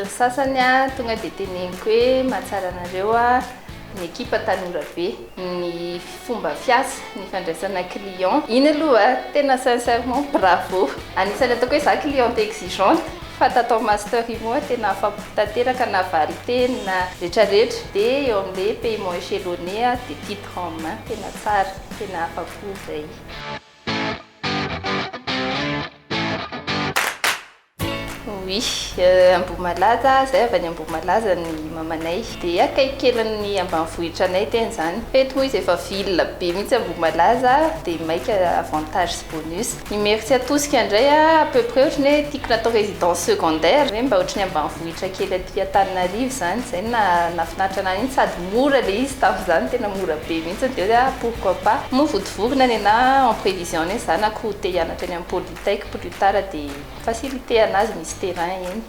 sasany a tonga dia teneniko hoe mahatsara anareo a ny ekipa Tanora Be ny fomba fiasa ny fandraisana client iny aloha tena sincèrement bravo anisany ataoko hoe za cliente exigeante fa tatao master imo tena afapo tanteraka na valite na rehetrarehetra dia eo amin'ilay paiement échelonné dia titre en main tena tsara tena afapo zay. Oui, Ambohimalaza, zay avy any Ambohimalaza ny mamanay dia akaikelan'ny ambanivohitra anay teny zany. Feto moa izy efa ville be mihitsy Ambohimalaza dia maika avantage sy bonus. Merci à tous indray à peu près ohatry hoe tiako natao résidence secondaire hoe mba ohatry ny ambanivohitra kely aty Antananarivo zany zay nafinaritra anahy iny sady mora le izy tamin'izany tena mora be mihitsy dia pourquoi pas mo votovorona ny ana en prévision ny zanako te hianatra any amin'ny Polytech plus tard dia facilité anazy misy terrain iny.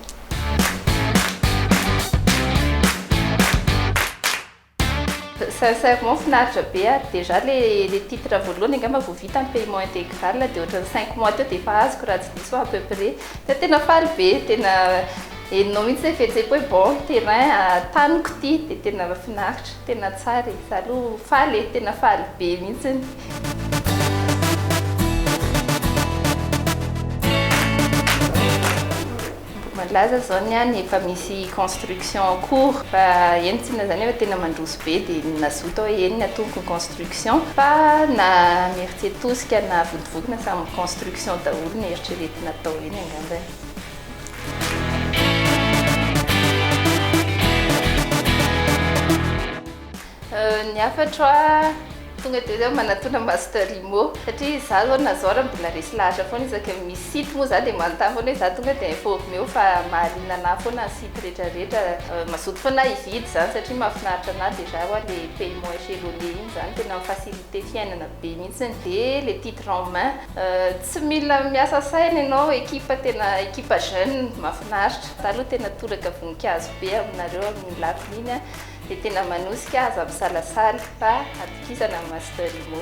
Sincèrement finaritra be déjà les titres voalohany angamba vao vita ny paiement intégral dia ohatran'ny 5 mois teo dia efa azoko raha tsy diso à peu près dia tena faly be tena enao mihitsy fetseko hoe bon terrain taniko ty dia tena finaritra tena tsara izy aloha faly tena faly be mihitsy. Malaza zao niany efa misy construction en cours fa eny tsina zany hoe tena mandroso be dia nazoto hoe eny atomboky construction fa na Mercier Tosika na Votovokina samy construction daholo ny eritreretina natao eny angamba. Ny afatra tonga dia zao manatona master imo satria za zao nazaora mbola resy lahatra foana izaka misy site moa za dia manontany foana hoe za tonga dia informé eo fa mahaliana anahy foana ny site rehetrarehetra mazoto foana hividy zany satria mahafinaritra anahy déjà hoa le paiement échelonné iny zany tena facilité fiainana be mihitsiny dia le titre en main tsy mila miasa saina ianao ekipa tena ekipa jeune mahafinaritra taloha tena toraka voninkazo be aminareo amin'ny lafiny iny dia tena manosika aza misalasala fa atokisana master imo.